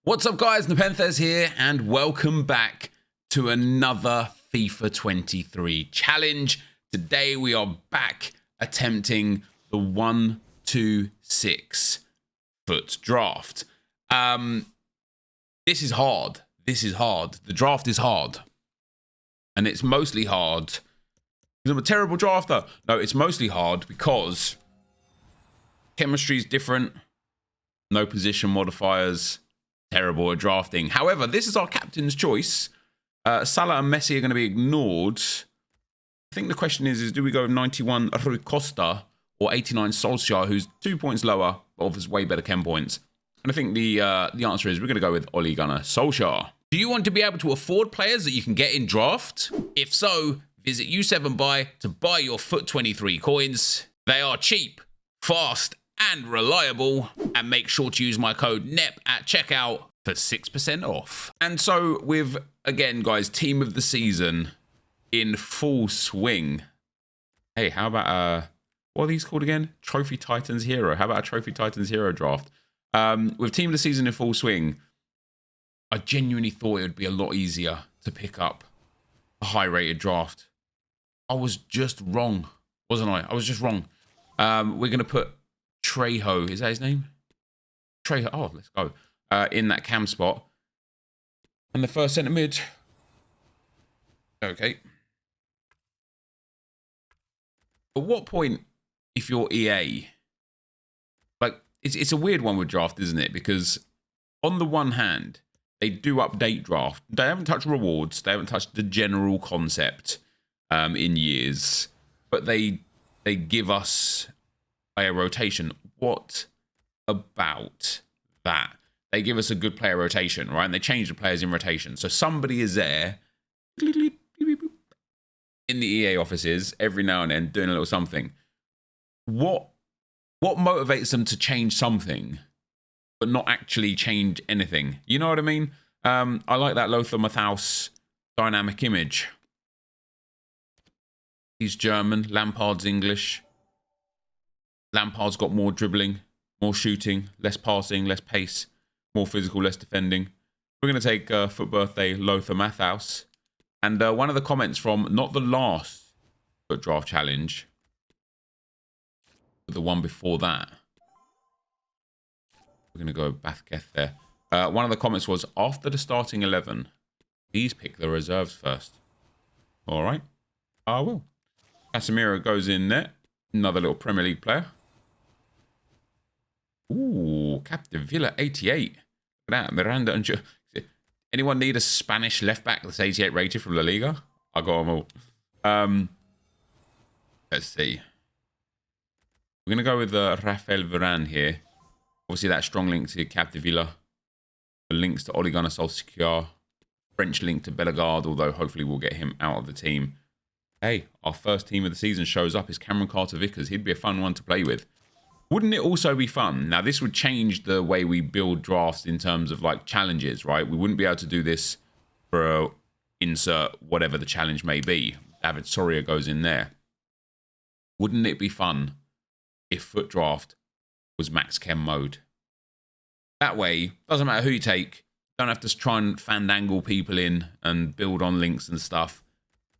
What's up guys, NepentheZ here and welcome back to another FIFA 23 challenge. Today we are back attempting the 1-2-6 Fut Draft. This is hard. The draft is hard. And it's mostly hard because I'm a terrible drafter. No, it's mostly hard because chemistry is different. No position modifiers. Terrible at drafting. However, this is our captain's choice. Salah and Messi are going to be ignored. I think the question is do we go with 91 Rui Costa or 89 Solskjaer, who's 2 points lower, but offers way better chem points? And I think the answer is we're going to go with Ole Gunnar Solskjaer. Do you want to be able to afford players that you can get in draft? If so, visit U7Buy to buy your Fut 23 coins. They are cheap, fast, and reliable, and make sure to use my code NEP at checkout for 6% off. And so with, again guys, team of the season in full swing. Hey, how about what are these called again? Trophy Titans Hero. How about a Trophy Titans Hero draft? With team of the season in full swing, I genuinely thought it would be a lot easier to pick up a high rated draft. I was just wrong, wasn't I? I was just wrong. We're gonna put Trejo, is that his name? Trejo, oh, let's go. In that cam spot. And the first centre mid. Okay. At what point, if you're EA, like, it's a weird one with draft, isn't it? Because on the one hand, they do update draft. They haven't touched rewards. They haven't touched the general concept in years. But they give us player rotation. What about that? They give us a good player rotation, right? And they change the players in rotation. So somebody is there in the EA offices every now and then doing a little something. What motivates them to change something but not actually change anything? You know what I mean? I like that Lothar Matthaus dynamic image. He's German. Lampard's English. Lampard's got more dribbling, more shooting, less passing, less pace, more physical, less defending. We're going to take Fut Birthday Lothar Matthaus. And one of the comments from not the last Fut Draft Challenge, but the one before that. We're going to go Bathketh there. One of the comments was, after the starting 11, please pick the reserves first. All right, I will. Casemiro goes in there. Another little Premier League player. Ooh, Captain Villa 88. Look at that, Miranda and anyone need a Spanish left back that's 88 rated from La Liga? I got them all. Let's see. We're gonna go with Rafael Varane here. Obviously, that strong link to Captain Villa. The links to Ole Gunnar Solskjaer. French link to Bellegarde, although hopefully we'll get him out of the team. Hey, our first team of the season shows up is Cameron Carter-Vickers. He'd be a fun one to play with. Wouldn't it also be fun? Now, this would change the way we build drafts in terms of, like, challenges, right? We wouldn't be able to do this for insert whatever the challenge may be. David Soria goes in there. Wouldn't it be fun if Fut Draft was max chem mode? That way, doesn't matter who you take. Don't have to try and fandangle people in and build on links and stuff.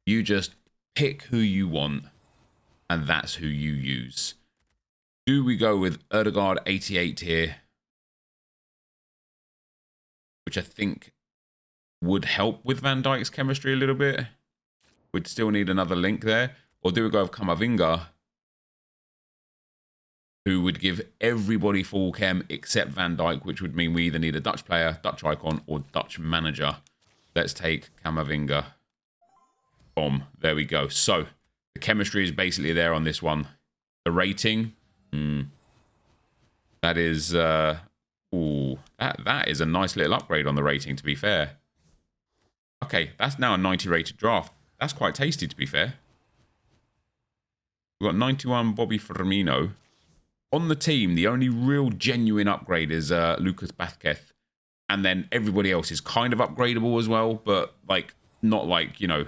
You just pick who you want, and that's who you use. Do we go with Erdegaard 88 here? Which I think would help with Van Dijk's chemistry a little bit. We'd still need another link there. Or do we go with Kamavinga, who would give everybody full chem except Van Dijk, which would mean we either need a Dutch player, Dutch icon, or Dutch manager. Let's take Kamavinga. Boom. There we go. So the chemistry is basically there on this one. The rating... that is ooh, that is a nice little upgrade on the rating, to be fair. Okay, that's now a 90 rated draft. That's quite tasty, to be fair. We've got 91 Bobby Firmino. On the team, the only real genuine upgrade is Lucas Bathketh. And then everybody else is kind of upgradable as well, but like not like, you know,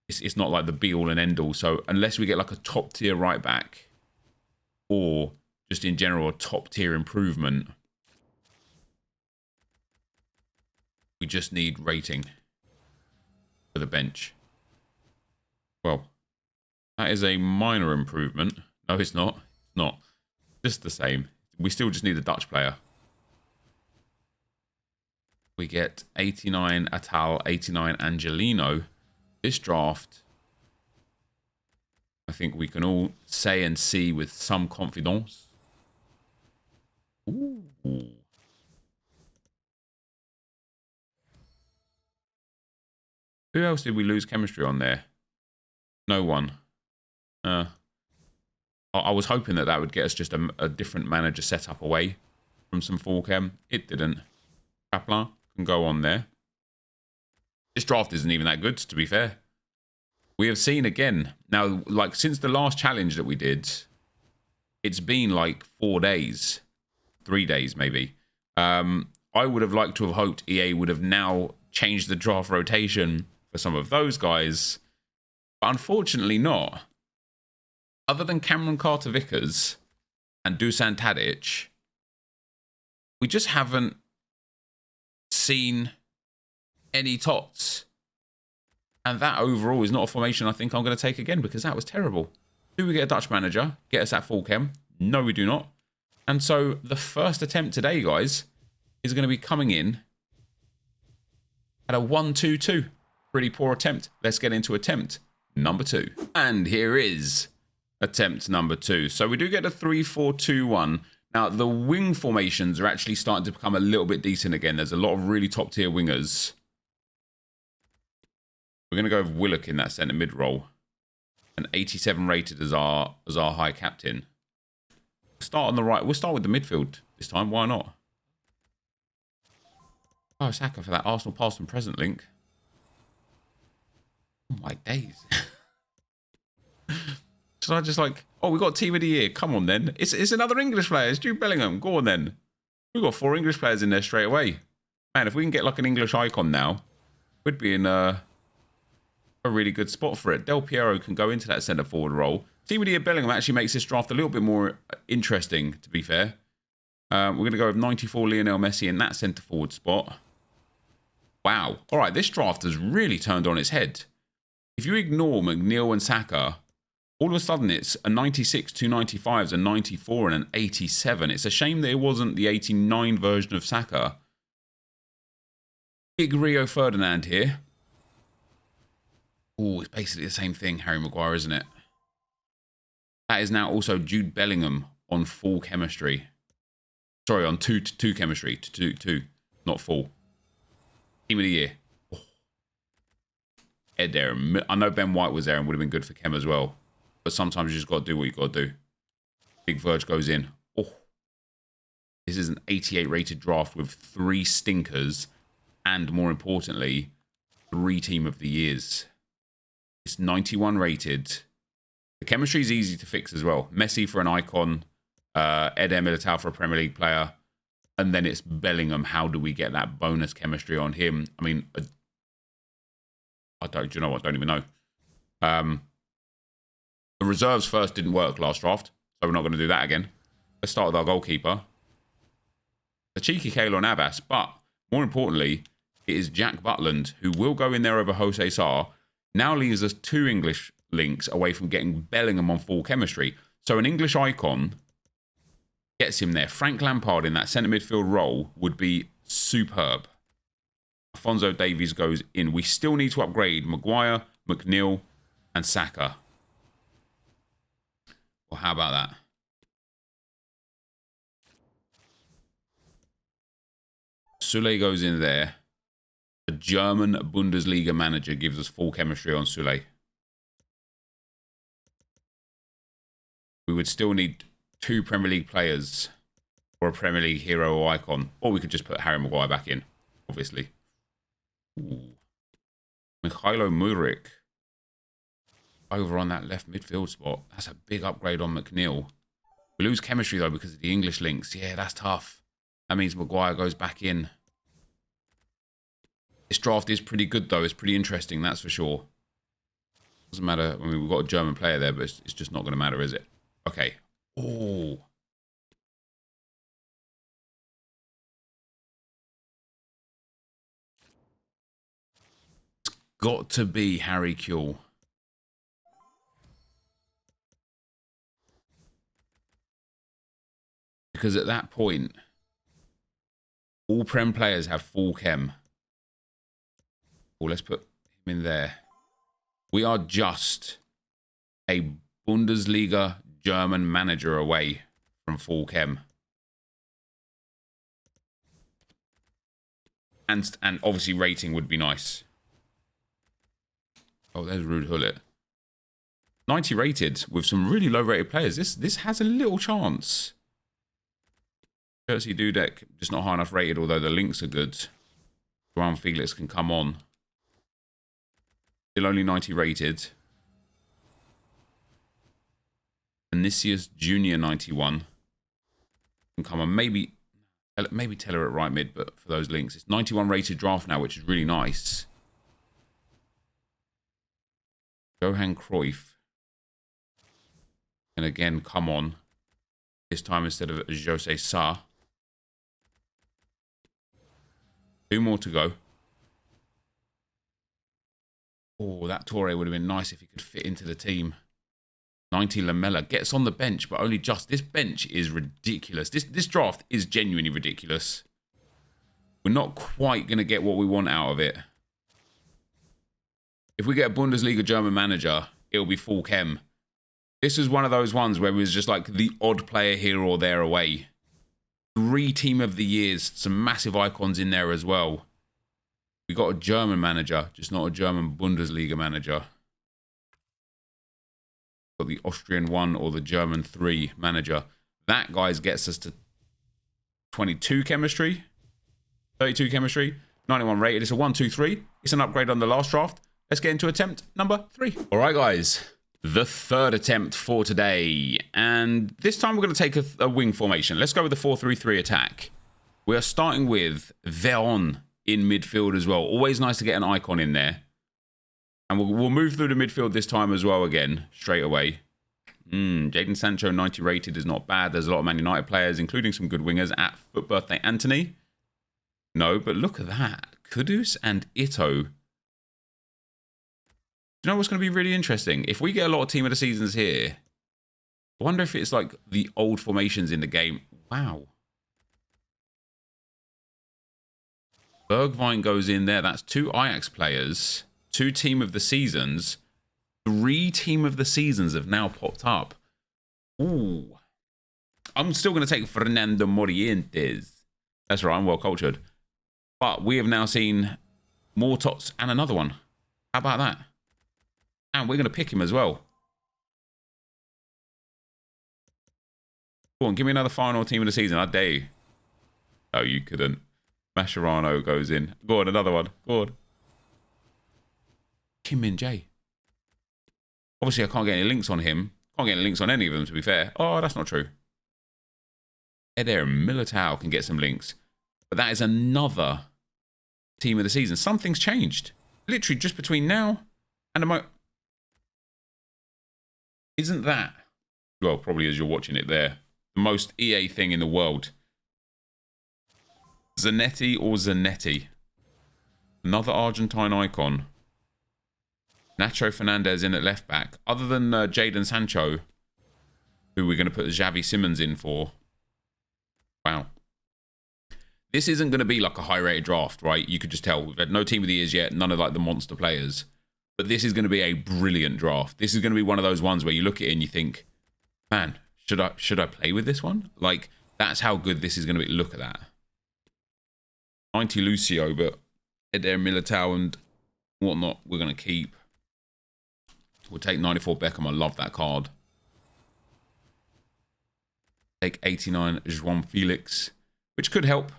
it's not like the be all and end all. So unless we get like a top tier right back, or just in general a top tier improvement, We just need rating for the bench. Well, that is a minor improvement. No, it's not. It's not. Just the same. We still just need a Dutch player. We get 89 Atal, 89 Angelino. This draft, I think we can all say and see with some confidence. Ooh. Who else did we lose chemistry on there? No one. I was hoping that would get us just a different manager set up away from some full chem. It didn't. Kaplan can go on there. This draft isn't even that good, to be fair. We have seen again. Now, like, since the last challenge that we did, it's been like 4 days. 3 days, maybe. I would have liked to have hoped EA would have now changed the draft rotation for some of those guys. But unfortunately not. Other than Cameron Carter-Vickers and Dusan Tadic, we just haven't seen any tots. And that overall is not a formation I think I'm going to take again, because that was terrible. Do we get a Dutch manager? Get us at full chem? No, we do not. And so the first attempt today, guys, is going to be coming in at a 1-2-2. Pretty poor attempt. Let's get into attempt number 2. And here is attempt number 2. So we do get a 3-4-2-1. Now, the wing formations are actually starting to become a little bit decent again. There's a lot of really top-tier wingers. We're going to go with Willock in that centre mid role. And 87 rated as our high captain. We'll start on the right. We'll start with the midfield this time. Why not? Oh, Saka for that Arsenal past and present link. Oh my days. Should I just like, oh, we got team of the year. Come on then. It's another English player. It's Jude Bellingham. Go on then. We've got 4 English players in there straight away. Man, if we can get like an English icon now, we'd be in a really good spot for it. Del Piero can go into that centre forward role. Team of the year Bellingham actually makes this draft a little bit more interesting, to be fair. We're going to go with 94 Lionel Messi in that centre forward spot. Wow. All right, this draft has really turned on its head. If you ignore McNeil and Saka, all of a sudden it's a 96, 2 95s, a 94 and an 87. It's a shame that it wasn't the 89 version of Saka. Big Rio Ferdinand here. Oh, it's basically the same thing, Harry Maguire, isn't it? That is now also Jude Bellingham on full chemistry. Sorry, on two chemistry. Two, not full. Team of the year. Oh. Ed there. I know Ben White was there and would have been good for Chem as well. But sometimes you just got to do what you got to do. Big Verge goes in. Oh. This is an 88 rated draft with 3 stinkers. And more importantly, 3 team of the years. It's 91 rated. The chemistry is easy to fix as well. Messi for an icon. Eder Militao for a Premier League player. And then it's Bellingham. How do we get that bonus chemistry on him? I mean, do you know what? I don't even know. The reserves first didn't work last draft, so we're not going to do that again. Let's start with our goalkeeper. A cheeky Keylor Navas, but more importantly, it is Jack Butland, who will go in there over Jose Sarr. Now leaves us 2 English links away from getting Bellingham on full chemistry. So an English icon gets him there. Frank Lampard in that centre midfield role would be superb. Alphonso Davies goes in. We still need to upgrade Maguire, McNeil, and Saka. Well, how about that? Sule goes in there. The German Bundesliga manager gives us full chemistry on Sule. We would still need 2 Premier League players or a Premier League hero or icon. Or we could just put Harry Maguire back in, obviously. Ooh. Mikhailo Mudryk over on that left midfield spot. That's a big upgrade on McNeil. We lose chemistry, though, because of the English links. Yeah, that's tough. That means Maguire goes back in. This draft is pretty good, though. It's pretty interesting, that's for sure. Doesn't matter. I mean, we've got a German player there, but it's just not going to matter, is it? Okay. Oh. got to be Harry Kewell. Because at that point, all Prem players have full chem. Well, let's put him in there. We are just a Bundesliga German manager away from full chem. And obviously rating would be nice. Oh, there's Ruud Gullit. 90 rated with some really low rated players. This has a little chance. Jersey Dudek, just not high enough rated, although the links are good. João Felix can come on. Still only 90 rated. Vinicius Junior 91 can come on. Maybe Teller at right mid, but for those links, it's 91 rated draft now, which is really nice. Johan Cruyff can again come on. This time instead of Jose Sa. 2 more to go. Oh, that Torre would have been nice if he could fit into the team. 90 Lamella gets on the bench, but only just. This bench is ridiculous. This draft is genuinely ridiculous. We're not quite going to get what we want out of it. If we get a Bundesliga German manager, it'll be full chem. This is one of those ones where it was just like the odd player here or there away. 3 team of the years, some massive icons in there as well. We got a German manager, just not a German Bundesliga manager. Got the Austrian 1 or the German 3 manager. That, guys, gets us to 22 chemistry, 32 chemistry, 91 rated. It's a 1, 2, 3. It's an upgrade on the last draft. Let's get into attempt number 3. All right, guys. The 3rd attempt for today. And this time we're going to take a wing formation. Let's go with the 4-3-3 attack. We are starting with Veron in midfield as well. Always nice to get an icon in there. And we'll move through the midfield this time as well again, straight away. Jadon Sancho, 90 rated, is not bad. There's a lot of Man United players, including some good wingers at Foot Birthday Anthony. No, but look at that. Kudus and Ito. Do you know what's going to be really interesting? If we get a lot of Team of the Seasons here, I wonder if it's like the old formations in the game. Wow. Bergwijn goes in there. That's 2 Ajax players, 2 Team of the Seasons, 3 Team of the Seasons have now popped up. Ooh. I'm still going to take Fernando Morientes. That's right, I'm well cultured. But we have now seen more tots and another one. How about that? And we're going to pick him as well. Go on, give me another final Team of the Season. I dare you. Oh, you couldn't. Mascherano goes in. Go on, another one. Go on. Kim Min-jae. Obviously, I can't get any links on him. Can't get any links on any of them, to be fair. Oh, that's not true. Eder Militao can get some links. But that is another Team of the Season. Something's changed. Literally just between now and the Isn't that, well, probably as you're watching it there, the most EA thing in the world? Zanetti or Zanetti? Another Argentine icon. Nacho Fernandez in at left back. Other than Jadon Sancho, who we're going to put Xavi Simons in for. Wow. This isn't going to be like a high-rated draft, right? You could just tell. We've had no Team of the Years yet. None of like the monster players. But this is going to be a brilliant draft. This is going to be one of those ones where you look at it and you think, man, should I play with this one? Like, that's how good this is going to be. Look at that. 90 Lucio, but Eder Militao and whatnot we're going to keep. We'll take 94 Beckham. I love that card. Take 89 João Felix, which could help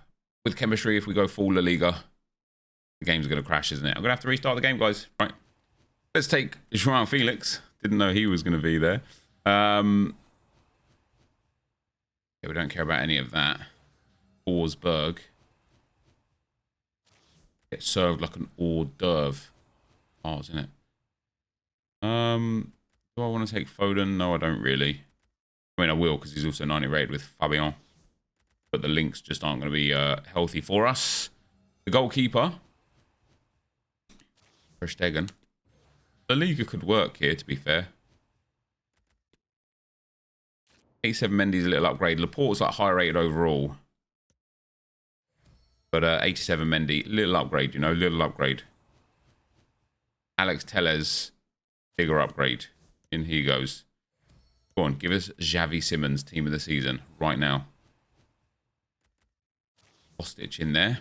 with chemistry if we go full La Liga. The game's going to crash, isn't it? I'm going to have to restart the game, guys. Right. Let's take João Felix. Didn't know he was going to be there. Yeah, we don't care about any of that. Forsberg. Get served like an hors d'oeuvre. Oh, isn't it? Do I want to take Foden? No, I don't really. I mean, I will because he's also 90 rated with Fabian. But the links just aren't going to be healthy for us. The goalkeeper. Verstegen. The Liga could work here, to be fair. 87 Mendy's a little upgrade. Laporte's like high rated overall. But 87 Mendy, little upgrade, you know, little upgrade. Alex Tellez, bigger upgrade. In he goes. Go on, give us Xavi Simons, team of the season, right now. Hostage in there.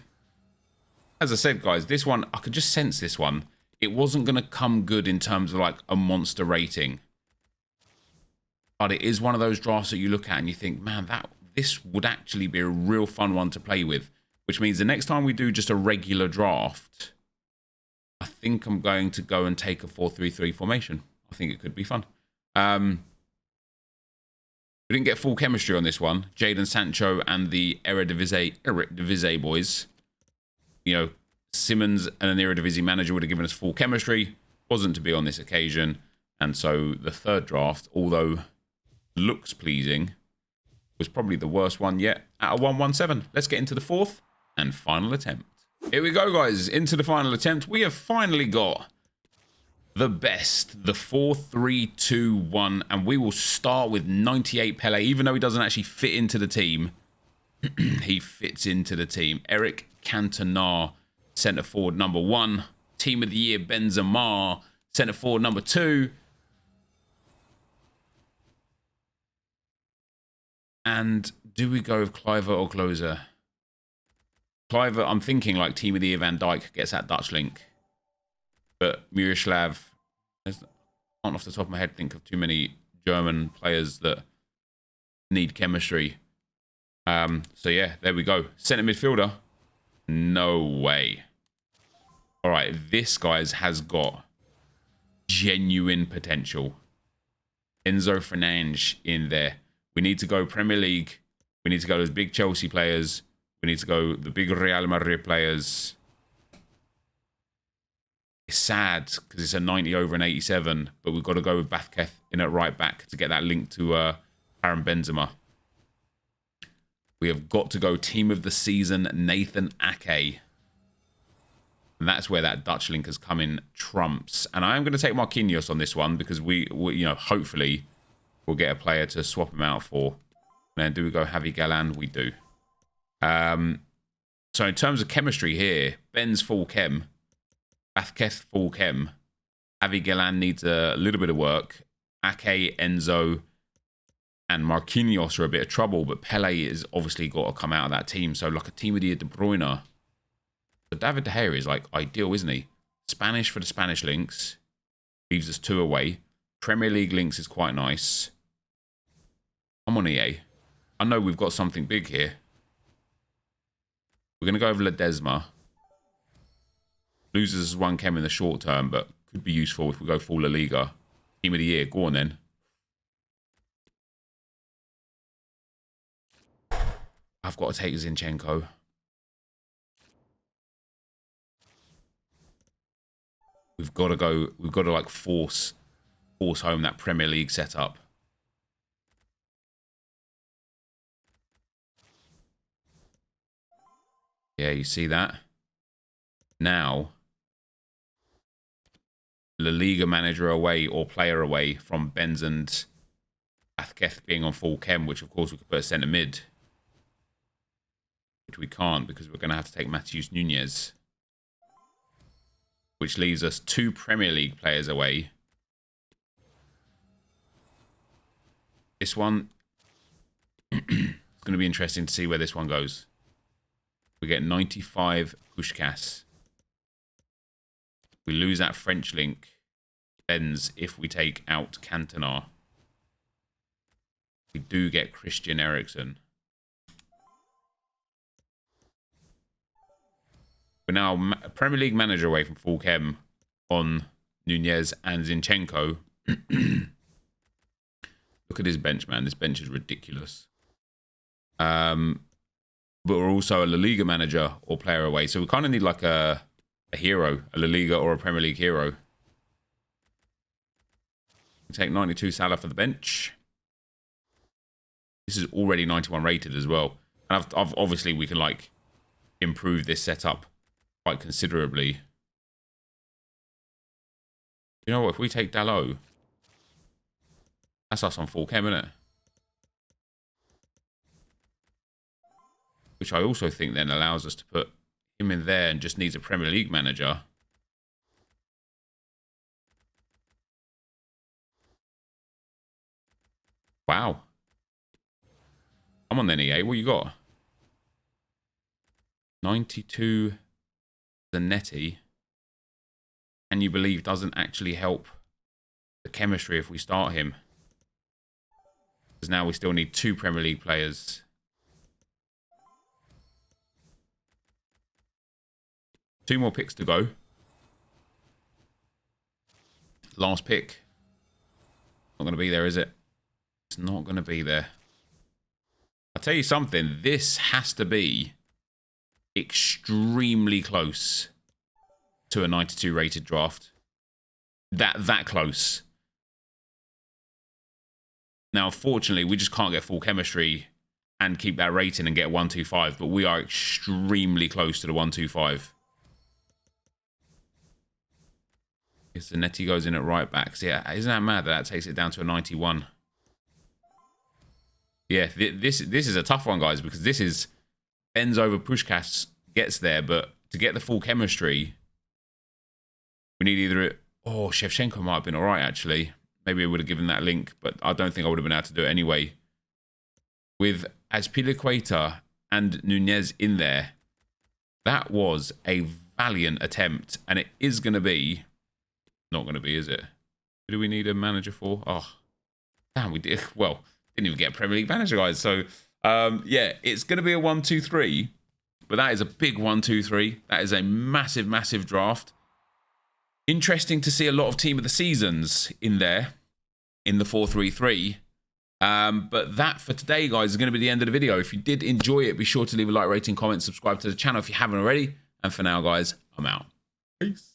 As I said, guys, this one, I could just sense this one. It wasn't going to come good in terms of like a monster rating. But it is one of those drafts that you look at and you think, man, this would actually be a real fun one to play with. Which means the next time we do just a regular draft, I think I'm going to go and take a 4-3-3 formation. I think it could be fun. We didn't get full chemistry on this one. Jadon Sancho and the Eredivisie boys. You know, Simmons and an Eredivisie manager would have given us full chemistry. Wasn't to be on this occasion. And so the third draft, although looks pleasing, was probably the worst one yet out of 117. Let's get into the fourth and final attempt. Here we go, guys. Into the final attempt. We have finally got the best, the 4-3-2-1, and we will start with 98 Pele. Even though he doesn't actually fit into the team, he fits into the team. Eric Cantona, centre forward number 1. Team of the year Benzema, centre forward number 2. And do we go with Kluivert or Klose? Kluivert, I'm thinking like team of the year Van Dijk gets that Dutch link. But Miroslav, I can't off the top of my head think of too many German players that need chemistry. So yeah, there we go. Centre midfielder. No way. All right, this guy's has got genuine potential. Enzo Fernandes in there. We need to go Premier League. We need to go those big Chelsea players. We need to go the big Real Madrid players. It's sad because it's a 90 over an 87, but we've got to go with Bathketh in at right back to get that link to Karim Benzema. We have got to go team of the season, Nathan Ake. And that's where that Dutch link has come in trumps. And I am going to take Marquinhos on this one because we you know, hopefully we'll get a player to swap him out for. And then do we go Javi Galán? We do. So in terms of chemistry here, Ben's full chem. Bathketh full chem. Javi Galán needs a little bit of work. Ake, Enzo, and Marquinhos are a bit of trouble, but Pele has obviously got to come out of that team. So like a team of the year De Bruyne. So David De Gea is like ideal, isn't he? Spanish for the Spanish links. Leaves us 2 away. Premier League links is quite nice. Come on, EA. I know we've got something big here. We're going to go over Ledesma. Loses 1 chem in the short term, but could be useful if we go full La Liga. Team of the year. Go on then. I've got to take Zinchenko. We've got to go. We've got to like force home that Premier League setup. Yeah, you see that? Now, La Liga manager away or player away from Benz and Bathketh being on full chem, which of course we could put a centre mid. Which we can't because we're going to have to take Matheus Nunes. Which leaves us 2 Premier League players away. This one, it's going to be interesting to see where this one goes. We get 95 Puskás. We lose that French link. Benz if we take out Cantona. We do get Christian Eriksen. We're now a Premier League manager away from full chem on Nunez and Zinchenko. Look at his bench, man. This bench is ridiculous. But we're also a La Liga manager or player away. So we kind of need like a hero, a La Liga or a Premier League hero. We take 92 Salah for the bench. This is already 91 rated as well. And I've obviously we can like improve this setup quite considerably. You know what? If we take Dalot, that's us on full chem, isn't it? Which I also think then allows us to put him in there and just needs a Premier League manager. Wow. Come on then, EA. What you got? 92 Zanetti. Can you believe doesn't actually help the chemistry if we start him? Because now we still need 2 Premier League players. 2 more picks to go. Last pick. Not going to be there, is it? It's not going to be there. I'll tell you something. This has to be extremely close to a 92 rated draft. That close. Now, unfortunately, we just can't get full chemistry and keep that rating and get 125, but we are extremely close to the 125. If Zanetti goes in at right back. So yeah, isn't that mad that takes it down to a 91? Yeah, this is a tough one, guys, because this is Benz over Puskás gets there, but to get the full chemistry, we need either... Oh, Shevchenko might have been all right, actually. Maybe I would have given that link, but I don't think I would have been able to do it anyway. With Azpilicueta and Nunez in there, that was a valiant attempt, and it is going to be... Not going to be, is it? Who do we need a manager for? Oh, damn, we did. Well, didn't even get a Premier League manager, guys. So, yeah, it's going to be a 1-2-3, but that is a big 1-2-3. That is a massive, massive draft. Interesting to see a lot of team of the seasons in there in the 4-3-3. But that for today, guys, is going to be the end of the video. If you did enjoy it, be sure to leave a like, rating, comment, subscribe to the channel if you haven't already. And for now, guys, I'm out. Peace.